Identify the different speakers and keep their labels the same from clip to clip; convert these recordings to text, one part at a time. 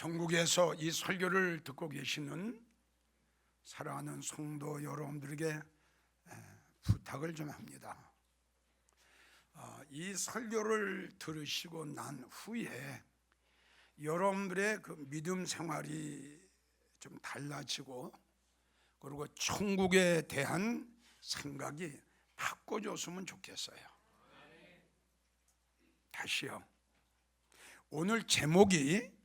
Speaker 1: 전국에서 이 설교를 듣고 계시는 사랑하는 성도 여러분들에게 부탁을 좀 합니다. 이 설교를 들으시고 난 후에 여러분들의 그 믿음 생활이 좀 달라지고, 그리고 천국에 대한 생각이 바꿔줬으면 좋겠어요. 다시요. 오늘 제목이,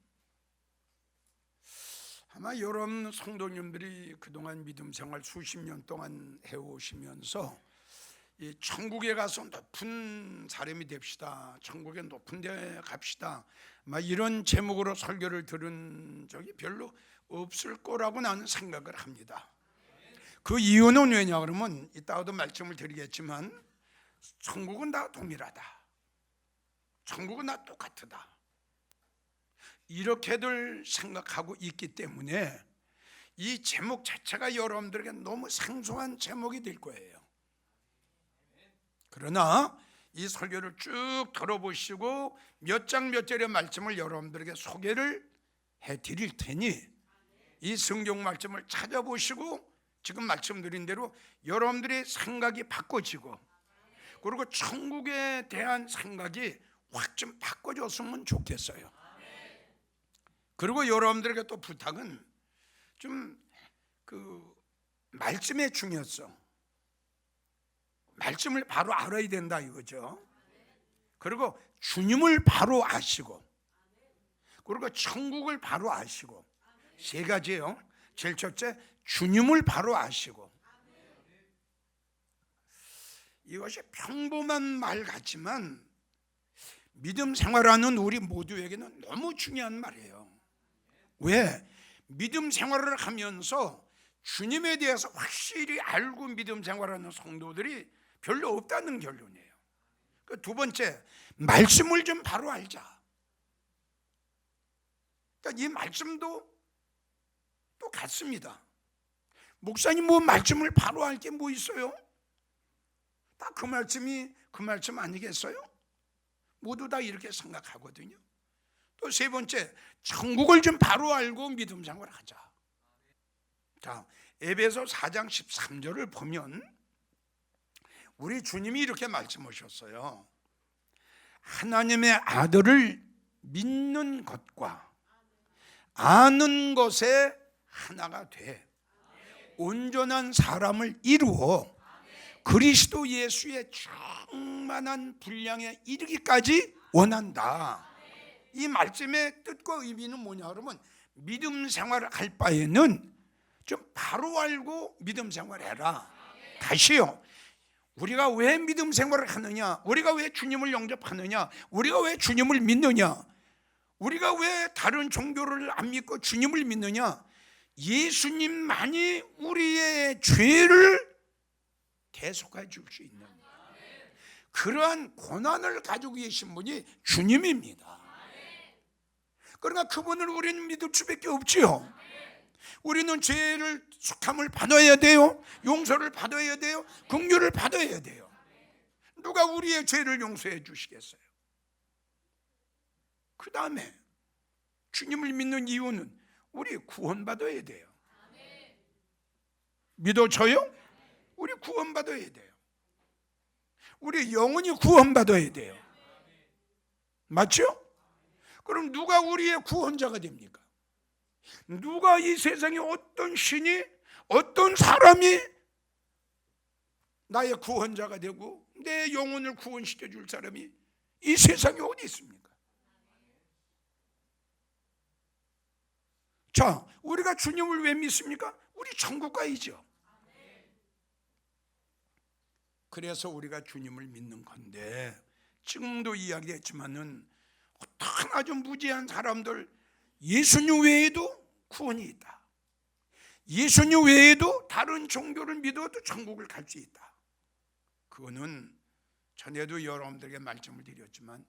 Speaker 1: 아마 여러분 성도님들이 그동안 믿음 생활 수십 년 동안 해오시면서 이 천국에 가서 높은 사람이 됩시다, 천국에 높은 데 갑시다, 막 이런 제목으로 설교를 들은 적이 별로 없을 거라고 나는 생각을 합니다. 그 이유는 왜냐 그러면 이따가도 말씀을 드리겠지만, 천국은 다 동일하다, 천국은 다 똑같다, 이렇게들 생각하고 있기 때문에 이 제목 자체가 여러분들에게 너무 생소한 제목이 될 거예요. 그러나 이 설교를 쭉 들어보시고 몇 장 몇 절의 말씀을 여러분들에게 소개를 해드릴 테니, 이 성경 말씀을 찾아보시고 지금 말씀드린 대로 여러분들의 생각이 바꿔지고, 그리고 천국에 대한 생각이 확 좀 바꿔줬으면 좋겠어요. 그리고 여러분들에게 또 부탁은 좀 그 말씀의 중요성, 말씀을 바로 알아야 된다 이거죠. 그리고 주님을 바로 아시고, 그리고 천국을 바로 아시고, 세 가지예요. 제일 첫째, 주님을 바로 아시고. 이것이 평범한 말 같지만 믿음 생활하는 우리 모두에게는 너무 중요한 말이에요. 왜? 믿음 생활을 하면서 주님에 대해서 확실히 알고 믿음 생활하는 성도들이 별로 없다는 결론이에요. 두 번째, 말씀을 좀 바로 알자. 그러니까 이 말씀도 또 같습니다. 목사님, 뭐 말씀을 바로 알 게 뭐 있어요? 다 그 말씀이 그 말씀 아니겠어요? 모두 다 이렇게 생각하거든요. 또 세 번째, 천국을 좀 바로 알고 믿음 생활을 하자. 자, 에베소 4장 13절을 보면 우리 주님이 이렇게 말씀하셨어요. 하나님의 아들을 믿는 것과 아는 것에 하나가 돼 온전한 사람을 이루어 그리스도 예수의 충만한 분량에 이르기까지 원한다. 이 말씀의 뜻과 의미는 뭐냐 그러면, 믿음 생활을 할 바에는 좀 바로 알고 믿음 생활해라. 다시요. 우리가 왜 믿음 생활을 하느냐, 우리가 왜 주님을 영접하느냐, 우리가 왜 주님을 믿느냐, 우리가 왜 다른 종교를 안 믿고 주님을 믿느냐, 예수님만이 우리의 죄를 대속해 줄 수 있는 그러한 권한을 가지고 계신 분이 주님입니다. 그러나 그분을 우리는 믿을 수밖에 없지요. 우리는 죄를 속함을 받아야 돼요, 용서를 받아야 돼요, 긍휼을 받아야 돼요. 누가 우리의 죄를 용서해 주시겠어요? 그 다음에 주님을 믿는 이유는 우리 구원받아야 돼요. 믿어져요? 우리 구원받아야 돼요. 우리 영혼이 구원받아야 돼요. 맞죠? 그럼 누가 우리의 구원자가 됩니까? 누가 이 세상에 어떤 신이, 어떤 사람이 나의 구원자가 되고 내 영혼을 구원시켜 줄 사람이 이 세상에 어디 있습니까? 자, 우리가 주님을 왜 믿습니까? 우리 천국 가야죠. 그래서 우리가 주님을 믿는 건데, 지금도 이야기했지만은 어떤 아주 무지한 사람들, 예수님 외에도 구원이 있다, 예수님 외에도 다른 종교를 믿어도 천국을 갈 수 있다. 그거는 전에도 여러분들에게 말씀을 드렸지만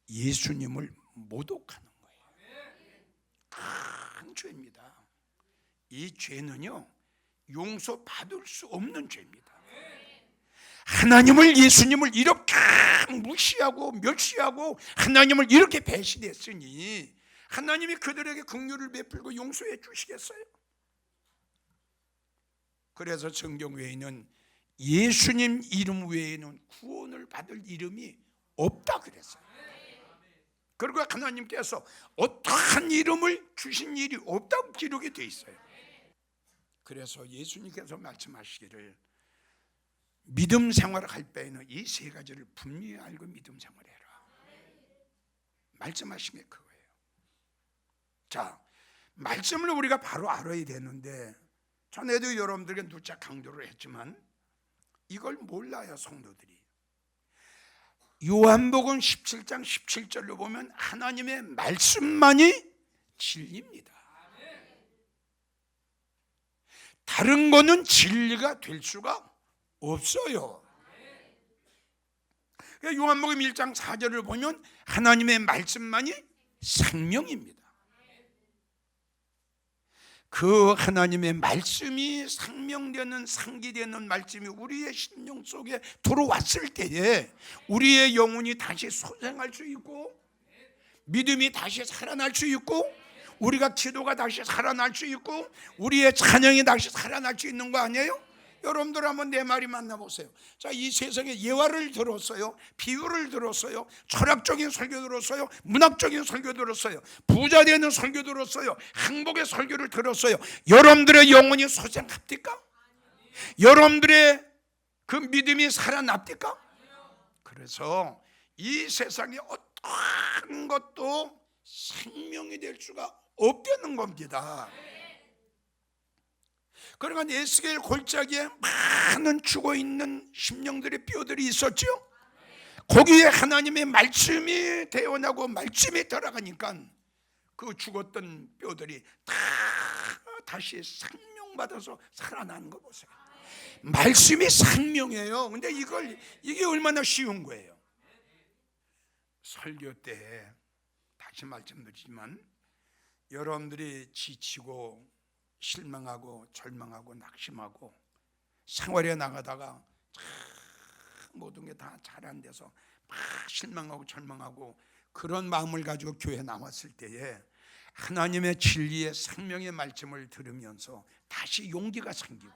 Speaker 1: 예수님을 모독하는 거예요. 큰 죄입니다. 이 죄는요, 용서받을 수 없는 죄입니다. 하나님을, 예수님을 이렇게 무시하고 멸시하고 하나님을 이렇게 배신했으니 하나님이 그들에게 긍휼을 베풀고 용서해 주시겠어요? 그래서 성경 외에는 예수님 이름 외에는 구원을 받을 이름이 없다 그랬어요. 그리고 하나님께서 어떠한 이름을 주신 일이 없다고 기록이 되어 있어요. 그래서 예수님께서 말씀하시기를 믿음 생활을 할 때에는 이 세 가지를 분명히 알고 믿음 생활을 해라. 말씀하신 게 그거예요. 자, 말씀을 우리가 바로 알아야 되는데 전에도 여러분들에게 누차 강조를 했지만 이걸 몰라요, 성도들이. 요한복음 17장 17절로 보면 하나님의 말씀만이 진리입니다. 다른 거는 진리가 될 수가 없어요. 요한복음 1장 4절을 보면 하나님의 말씀만이 생명입니다. 그 하나님의 말씀이 생명되는 상기되는 말씀이 우리의 심령 속에 들어왔을 때에 우리의 영혼이 다시 소생할 수 있고 믿음이 다시 살아날 수 있고 우리가 기도가 다시 살아날 수 있고 우리의 찬양이 다시 살아날 수 있는 거 아니에요? 여러분들 한번 내 말이 만나보세요. 자, 이 세상에 예화를 들었어요, 비유를 들었어요, 철학적인 설교 들었어요, 문학적인 설교 들었어요, 부자 되는 설교 들었어요, 행복의 설교를 들었어요. 여러분들의 영혼이 소생합니까? 여러분들의 그 믿음이 살아납니까? 그래서 이 세상에 어떠한 것도 생명이 될 수가 없다는 겁니다. 그러니까 에스겔 골짜기에 많은 죽어있는 심령들의 뼈들이 있었죠. 거기에 하나님의 말씀이 태어나고 말씀이 들어가니까 그 죽었던 뼈들이 다 다시 생명받아서 살아나는 거 보세요. 말씀이 생명이에요. 근데 이게 얼마나 쉬운 거예요. 설교 때 다시 말씀드리지만 여러분들이 지치고 실망하고 절망하고 낙심하고 생활에 나가다가 모든 게 다 잘 안 돼서 막 실망하고 절망하고 그런 마음을 가지고 교회에 나왔을 때에 하나님의 진리의 생명의 말씀을 들으면서 다시 용기가 생기고,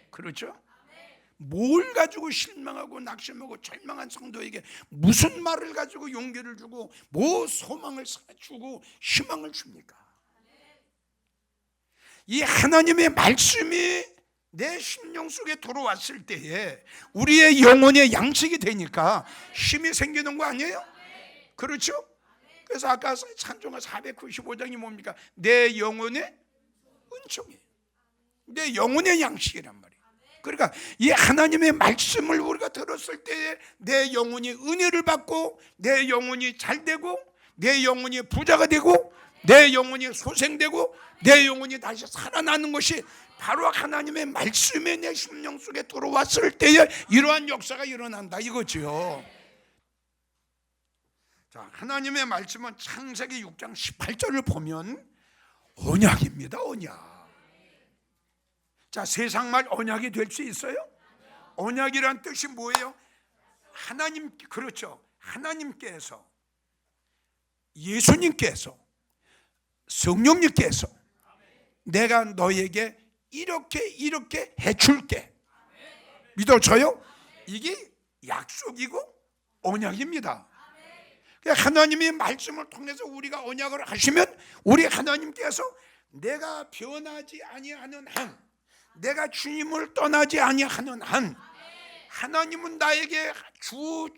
Speaker 1: 그렇죠? 뭘 가지고 실망하고 낙심하고 절망한 성도에게 무슨 말을 가지고 용기를 주고 뭐 소망을 주고 희망을 줍니까? 이 하나님의 말씀이 내 심령 속에 들어왔을 때에 우리의 영혼의 양식이 되니까 힘이 생기는 거 아니에요? 그렇죠? 그래서 아까 찬송가 495장이 뭡니까? 내 영혼의 은총이에요. 내 영혼의 양식이란 말이에요. 그러니까 이 하나님의 말씀을 우리가 들었을 때에 내 영혼이 은혜를 받고 내 영혼이 잘되고 내 영혼이 부자가 되고 내 영혼이 소생되고 내 영혼이 다시 살아나는 것이 바로 하나님의 말씀이 내 심령 속에 들어왔을 때에 이러한 역사가 일어난다 이거죠. 자, 하나님의 말씀은 창세기 6장 18절을 보면 언약입니다. 언약. 자, 세상말 언약이 될 수 있어요? 언약이란 뜻이 뭐예요? 하나님, 그렇죠. 하나님께서, 예수님께서, 성령님께서 내가 너에게 이렇게 해줄게. 믿어져요? 이게 약속이고 언약입니다. 하나님의 말씀을 통해서 우리가 언약을 하시면 우리 하나님께서 내가 변하지 아니하는 한, 내가 주님을 떠나지 아니하는 한, 하나님은 나에게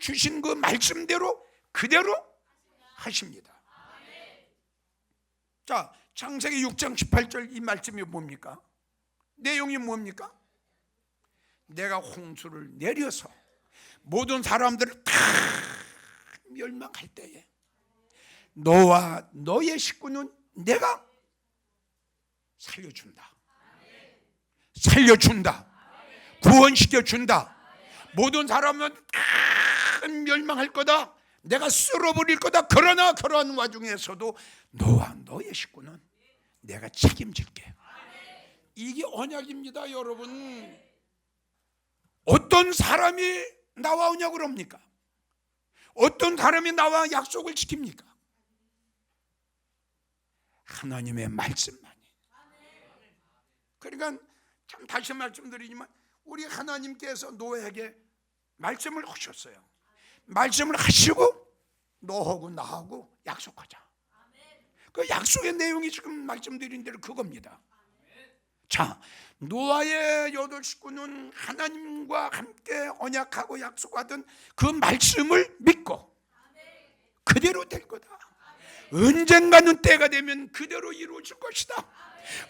Speaker 1: 주신 그 말씀대로 그대로 하십니다. 자, 창세기 6장 18절 이 말씀이 뭡니까? 내용이 뭡니까? 내가 홍수를 내려서 모든 사람들을 다 멸망할 때에 너와 너의 식구는 내가 살려준다. 구원시켜준다. 모든 사람은 다 멸망할 거다. 내가 쓸어버릴 거다. 그러나 그러한 와중에서도 너와 너의 식구는 내가 책임질게. 이게 언약입니다, 여러분. 어떤 사람이 나와 언약을 합니까? 어떤 사람이 나와 약속을 지킵니까? 하나님의 말씀만이. 그러니까 참 다시 말씀드리지만 우리 하나님께서 노아에게 말씀을 하셨어요. 말씀을 하시고 너하고 나하고 약속하자. 그 약속의 내용이 지금 말씀드린 대로 그겁니다. 자, 노아의 8 식구는 하나님과 함께 언약하고 약속하던 그 말씀을 믿고 그대로 될 거다. 언젠가는 때가 되면 그대로 이루어질 것이다.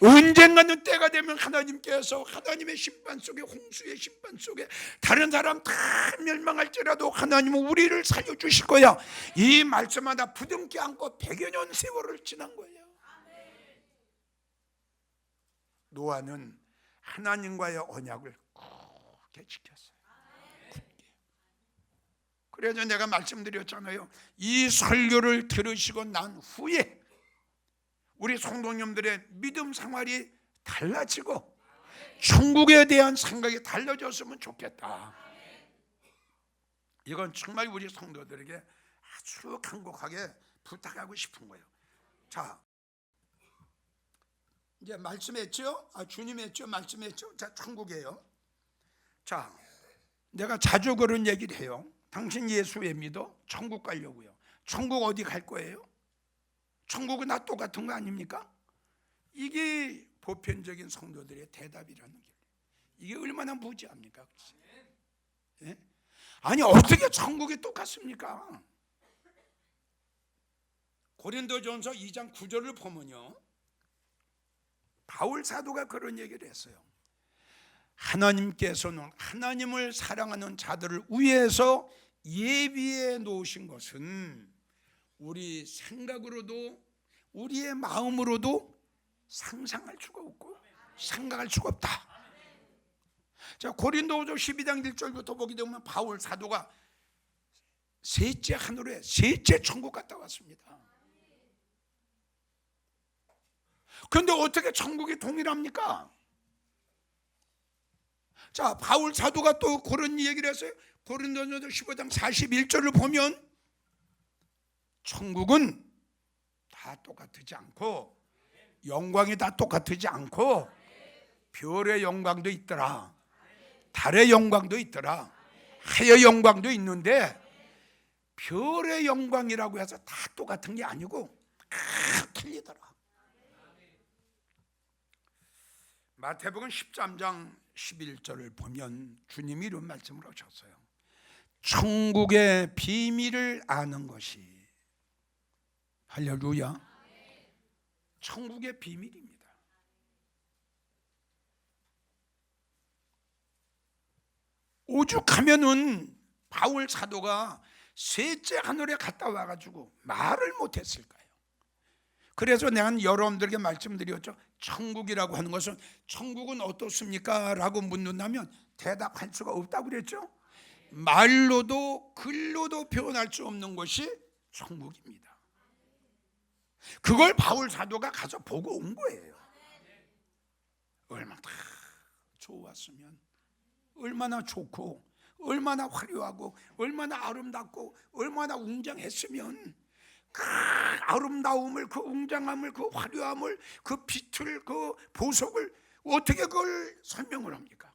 Speaker 1: 언젠가는 때가 되면 하나님께서 하나님의 심판 속에, 홍수의 심판 속에 다른 사람 다 멸망할지라도 하나님은 우리를 살려주실 거야. 이 말씀 하나 부둥켜 안고 100여 년 세월을 지난 거예요. 노아는 하나님과의 언약을 굳게 지켰어요. 굳게. 그래서 내가 말씀드렸잖아요. 이 설교를 들으시고 난 후에 우리 성도님들의 믿음 생활이 달라지고 천국에 대한 생각이 달라졌으면 좋겠다. 이건 정말 우리 성도들에게 아주 간곡하게 부탁하고 싶은 거예요. 자, 이제 말씀했죠? 주님했죠? 말씀했죠? 자, 천국이에요. 자, 내가 자주 그런 얘기를 해요. 당신 예수 왜 믿어? 천국 가려고요. 천국 어디 갈 거예요? 천국은 나 똑같은 거 아닙니까? 이게 보편적인 성도들의 대답이라는 게 이게 얼마나 무지합니까? 예? 아니 어떻게 천국이 똑같습니까? 고린도전서 2장 9절을 보면요, 바울 사도가 그런 얘기를 했어요. 하나님께서는 하나님을 사랑하는 자들을 위해서 예비해 놓으신 것은 우리 생각으로도 우리의 마음으로도 상상할 수가 없고 생각할 수가 없다. 자, 고린도후서 12장 1절부터 보게 되면 바울 사도가 셋째 하늘에 셋째 천국 갔다 왔습니다. 그런데 어떻게 천국이 동일합니까? 자, 바울 사도가 또 그런 얘기를 했어요. 고린도전서 15장 41절을 보면 천국은 다 똑같지 않고 영광이 다 똑같지 않고 별의 영광도 있더라, 달의 영광도 있더라, 해의 영광도 있는데 별의 영광이라고 해서 다 똑같은 게 아니고 틀리더라. 마태복음 13장 11절을 보면 주님이 이런 말씀을 하셨어요. 천국의 비밀을 아는 것이, 할렐루야, 천국의 비밀입니다. 오죽하면은 바울 사도가 셋째 하늘에 갔다 와가지고 말을 못했을까요? 그래서 내가 여러분들에게 말씀드렸죠. 천국이라고 하는 것은 천국은 어떻습니까? 라고 묻는다면 대답할 수가 없다고 그랬죠. 말로도 글로도 표현할 수 없는 것이 천국입니다. 그걸 바울 사도가 가서 보고 온 거예요. 얼마나 좋았으면, 얼마나 좋고, 얼마나 화려하고, 얼마나 아름답고, 얼마나 웅장했으면 그 아름다움을, 그 웅장함을, 그 화려함을, 그 빛을, 그 보석을 어떻게 그걸 설명을 합니까?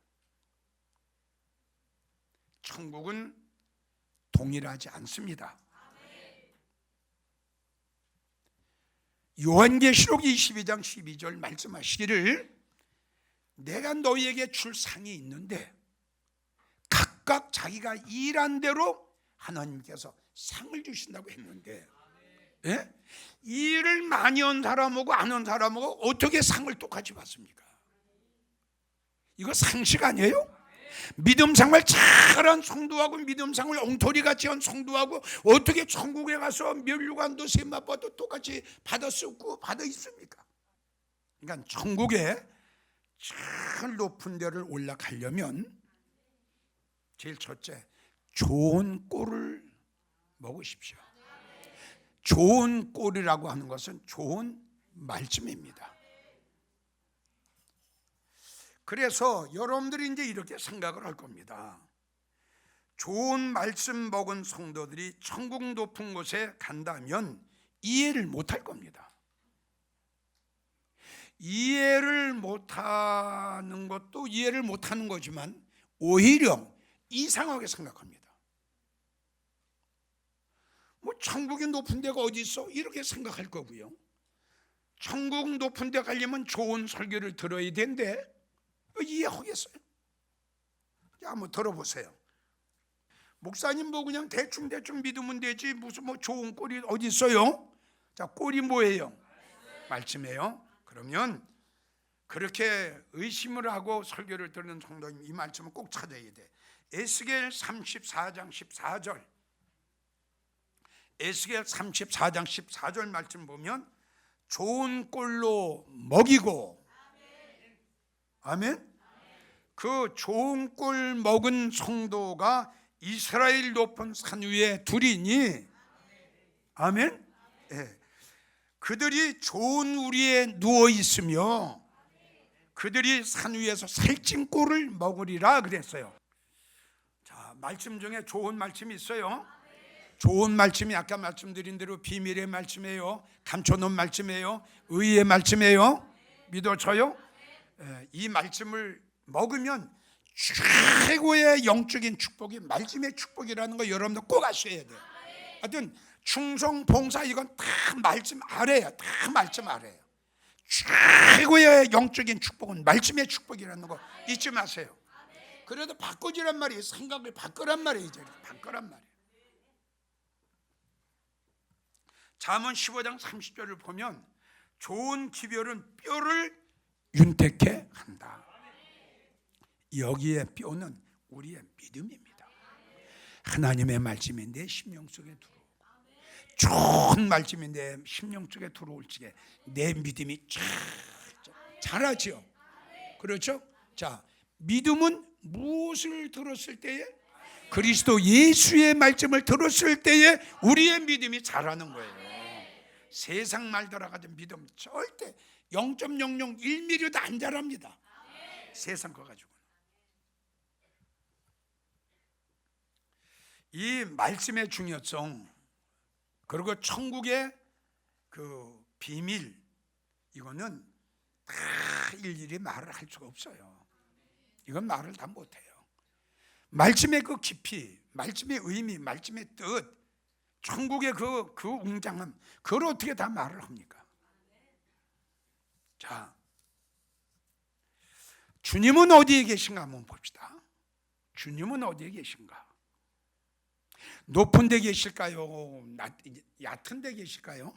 Speaker 1: 천국은 동일하지 않습니다. 요한계시록 22장 12절 말씀하시기를 내가 너희에게 줄 상이 있는데 각각 자기가 일한 대로 하나님께서 상을 주신다고 했는데, 예? 일을 많이 한 사람하고 안 한 사람하고 어떻게 상을 똑같이 받습니까? 이거 상식 아니에요? 믿음 생활 잘한 성도하고 믿음 생활 엉터리같이 한 성도하고 어떻게 천국에 가서 면류관도 세마포도 똑같이 받아 쓰고 받아 있습니까? 그러니까 천국에 제일 높은 데를 올라가려면 제일 첫째, 좋은 꼴을 먹으십시오. 좋은 꼴이라고 하는 것은 좋은 말씀입니다. 그래서 여러분들이 이제 이렇게 생각을 할 겁니다. 좋은 말씀 먹은 성도들이 천국 높은 곳에 간다면 이해를 못할 겁니다. 이해를 못하는 것도 이해를 못하는 거지만 오히려 이상하게 생각합니다. 뭐 천국이 높은 데가 어디 있어? 이렇게 생각할 거고요. 천국 높은 데 가려면 좋은 설교를 들어야 되는데 이해하겠어요? 한번 들어보세요. 목사님 뭐 그냥 대충 믿으면 되지 무슨 뭐 좋은 꼴이 어디 있어요? 자, 꼴이 뭐예요? 말씀이에요. 그러면 그렇게 의심을 하고 설교를 듣는 성도님 이 말씀을 꼭 찾아야 돼. 에스겔 34장 14절. 에스겔 34장 14절 말씀 보면 좋은 꼴로 먹이고, 아멘. 그 좋은 꼴 먹은 성도가 이스라엘 높은 산 위에 두리니, 아멘. 예. 그들이 좋은 우리에 누워 있으며 그들이 산 위에서 살찐 꼴을 먹으리라 그랬어요. 자, 말씀 중에 좋은 말씀이 있어요. 좋은 말씀이 아까 말씀드린 대로 비밀의 말씀이에요. 감춰놓은 말씀이에요. 의의 말씀이에요. 믿어져요? 이 말씀을 먹으면 최고의 영적인 축복이 말씀의 축복이라는 거 여러분들 꼭 아셔야 돼요. 하여튼 충성, 봉사 이건 다 말씀 아래예요. 다 말씀 아래예요. 최고의 영적인 축복은 말씀의 축복이라는 거 잊지 마세요. 그래도 바꾸지란 말이에요. 생각을 바꾸란 말이에요. 바꾸란 말이에요. 잠언 15장 30절을 보면 좋은 기별은 뼈를 윤택해 한다. 여기에 뼈는 우리의 믿음입니다. 하나님의 말씀이 내 심령 속에 들어오고 좋은 말씀이 내 심령 속에 들어올 적에 내 믿음이 쫙 자라죠. 그렇죠? 자, 믿음은 무엇을 들었을 때에? 그리스도 예수의 말씀을 들었을 때에 우리의 믿음이 자라는 거예요. 세상 말들어 가지고 믿음 절대 0.001mm도 안 자랍니다. 세상 거 가지고. 이 말씀의 중요성 그리고 천국의 그 비밀 이거는 다 일일이 말을 할 수가 없어요. 이건 말을 다 못해요. 말씀의 그 깊이, 말씀의 의미, 말씀의 뜻, 천국의 그 웅장함, 그걸 어떻게 다 말을 합니까? 자, 주님은 어디에 계신가 한번 봅시다. 주님은 어디에 계신가? 높은 데 계실까요? 얕은 데 계실까요?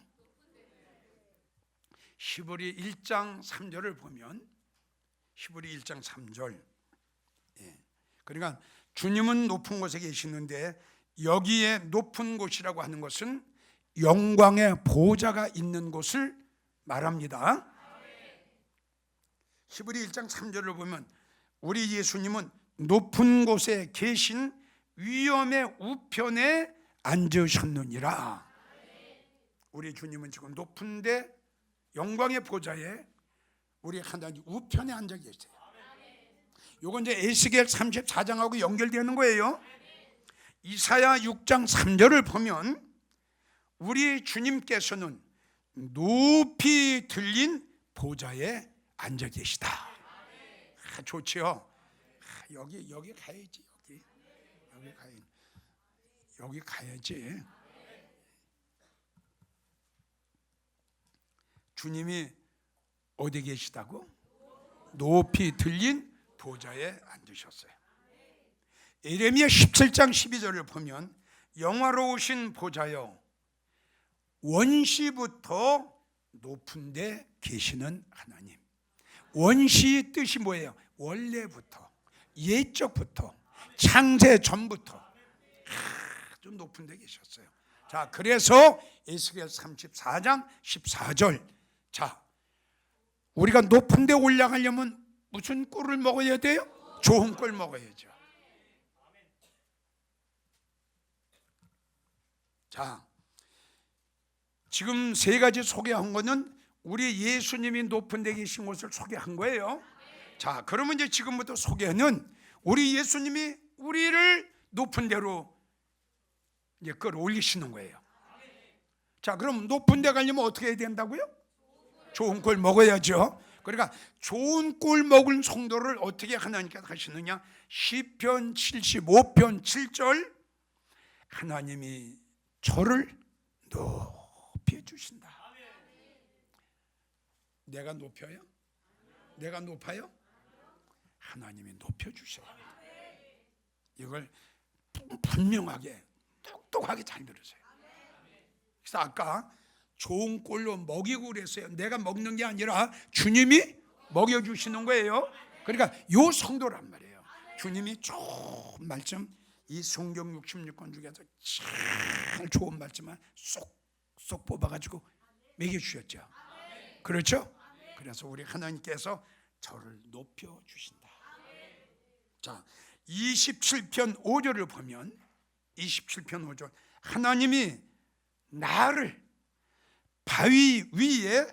Speaker 1: 히브리 1장 3절을 보면 히브리 1장 3절 그러니까 주님은 높은 곳에 계시는데 여기에 높은 곳이라고 하는 것은 영광의 보좌가 있는 곳을 말합니다. 히브리 1장 3절을 보면 우리 예수님은 높은 곳에 계신 위엄의 우편에 앉으셨느니라. 우리 주님은 지금 높은데 영광의 보좌에 우리 하나님 우편에 앉아 계세요. 요건 이제 에스겔 34장하고 연결되는 거예요. 이사야 6장 3절을 보면 우리 주님께서는 높이 들린 보좌에 앉아 계시다. 좋지요. 여기 가야지. 여기 가야지. 주님이 어디 계시다고? 높이 들린 보좌에 앉으셨어요. 예레미야 17장 12절을 보면 영화로우신 보좌여 원시부터 높은 데 계시는 하나님. 원시의 뜻이 뭐예요? 원래부터, 옛적부터, 창세 전부터 좀 높은 데 계셨어요. 자, 그래서 에스겔 34장 14절. 자, 우리가 높은 데 올라가려면 무슨 꿀을 먹어야 돼요? 좋은 꿀 먹어야죠. 자, 지금 세 가지 소개한 거는 우리 예수님이 높은 데 계신 곳을 소개한 거예요. 자, 그러면 이제 지금부터 소개는 우리 예수님이 우리를 높은 데로 이제 끌어올리시는 거예요. 자, 그럼 높은 데 가려면 어떻게 해야 된다고요? 좋은 걸 먹어야죠. 그러니까 좋은 꼴 먹은 성도를 어떻게 하나님께서 하시느냐? 시편 75편 7절, 하나님이 저를 높여주신다. 내가 높여요? 내가 높아요? 하나님이 높여주셔요. 이걸 분명하게 똑똑하게 잘 들으세요. 그래서 아까 좋은 꼴로 먹이고 그랬어요. 내가 먹는 게 아니라 주님이 먹여주시는 거예요. 그러니까 요 성도란 말이에요. 주님이 좋은 말씀, 이 성경 66권 중에서 제일 좋은 말씀을 쏙쏙 뽑아가지고 먹여주셨죠. 그렇죠? 그래서 우리 하나님께서 저를 높여주신다. 자, 27편 5절을 보면 27편 5절, 하나님이 나를 바위 위에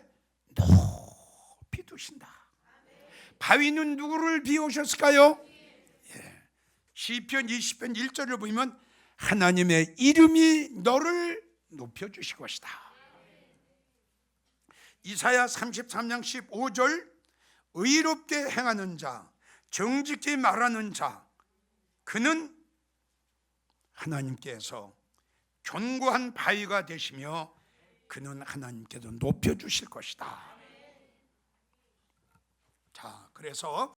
Speaker 1: 높이 두신다. 바위는 누구를 비우셨을까요? 시편 20편 1절을 보면 하나님의 이름이 너를 높여주실 것이다. 이사야 33장 15절, 의롭게 행하는 자, 정직히 말하는 자, 그는 하나님께서 견고한 바위가 되시며 그는 하나님께서 높여주실 것이다. 자, 그래서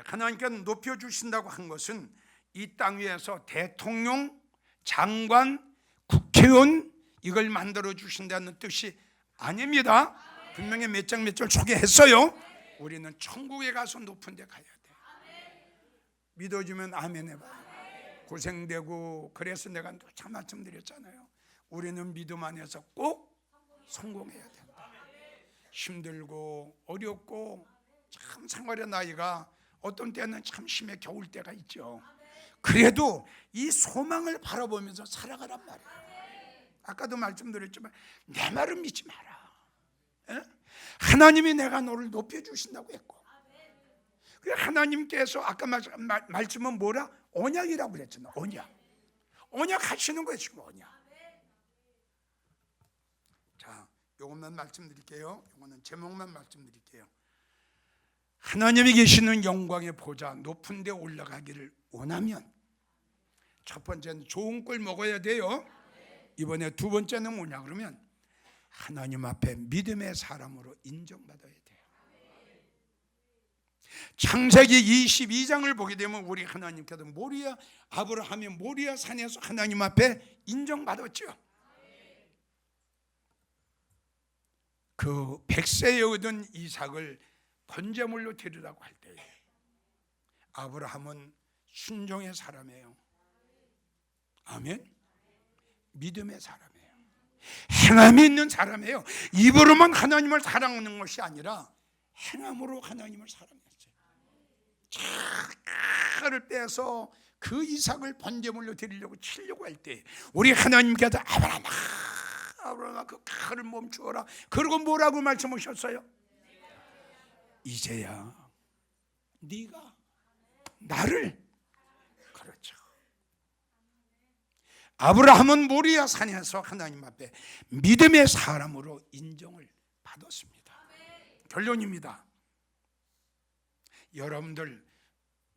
Speaker 1: 하나님께서 높여주신다고 한 것은 이 땅 위에서 대통령, 장관, 국회의원 이걸 만들어 주신다는 뜻이 아닙니다. 분명히 몇 장 몇 절 소개했어요. 우리는 천국에 가서 높은 데 가야 돼. 믿어주면 아멘 해봐요. 고생되고 그래서 내가 참 말씀드렸잖아요. 우리는 믿음 안에서 꼭 성공해야 된다. 힘들고 어렵고 참 생활의 나이가 어떤 때는 참 심해 겨울 때가 있죠. 그래도 이 소망을 바라보면서 살아가란 말이에요. 아까도 말씀드렸지만 내 말은 믿지 마라. 에? 하나님이 내가 너를 높여주신다고 했고, 하나님께서 아까 말씀은 뭐라? 언약이라고 그랬잖아. 언약 하시는 거예요. 지금 언약. 자, 요것만 말씀드릴게요. 요거는 제목만 말씀드릴게요. 하나님이 계시는 영광의 보좌 높은 데 올라가기를 원하면 첫 번째는 좋은 꼴 먹어야 돼요. 이번에 두 번째는 뭐냐 그러면 하나님 앞에 믿음의 사람으로 인정받아야 돼요. 창세기 22장을 보게 되면 우리 하나님께서 아브라함이 모리아 산에서 하나님 앞에 인정받았죠. 그 100세에 얻은 이삭을 번제물로 드리라고 할 때 아브라함은 순종의 사람이에요. 아멘. 믿음의 사람이에요. 행함이 있는 사람이에요. 입으로만 하나님을 사랑하는 것이 아니라 행함으로 하나님을 사랑했어요. 칼을 빼서 그 이삭을 번제물로 드리려고 치려고 할 때 우리 하나님께서 아브라함아 그 칼을 멈추어라. 그리고 뭐라고 말씀하셨어요? 이제야 네가 나를, 그렇죠. 아브라함은 모리아 산에서 하나님 앞에 믿음의 사람으로 인정을 받았습니다. 결론입니다. 여러분들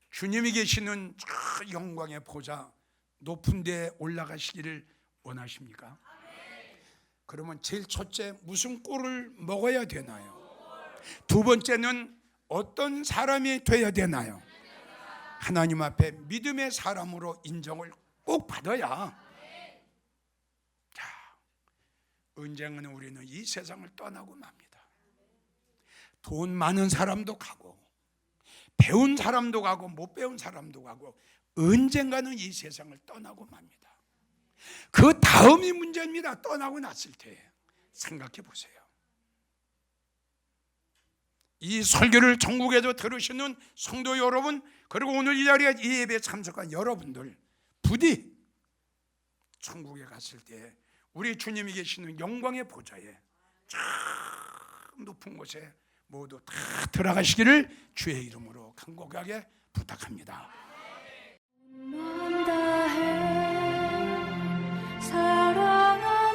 Speaker 1: 주님이 계시는 저 영광의 보좌 높은 데 올라가시기를 원하십니까? 그러면 제일 첫째 무슨 꼴을 먹어야 되나요? 두 번째는 어떤 사람이 되어야 되나요? 하나님 앞에 믿음의 사람으로 인정을 꼭 받아야. 자, 언젠가는 우리는 이 세상을 떠나고 맙니다. 돈 많은 사람도 가고 배운 사람도 가고 못 배운 사람도 가고 언젠가는 이 세상을 떠나고 맙니다. 그 다음이 문제입니다. 떠나고 났을 때 생각해 보세요. 이 설교를 전국에서 들으시는 성도 여러분, 그리고 오늘 이 자리에 이 예배에 참석한 여러분들, 부디 천국에 갔을 때 우리 주님이 계시는 영광의 보좌에 참 높은 곳에 모두 다 들어가시기를 주의 이름으로 간곡하게 부탁합니다.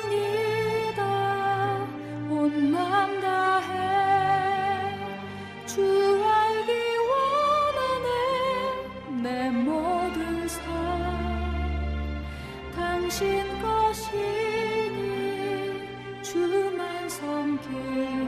Speaker 2: 사랑합니다. 온 마음 다해 주 알기 원하네 내 모든 삶 당신 것이니 주만 섬기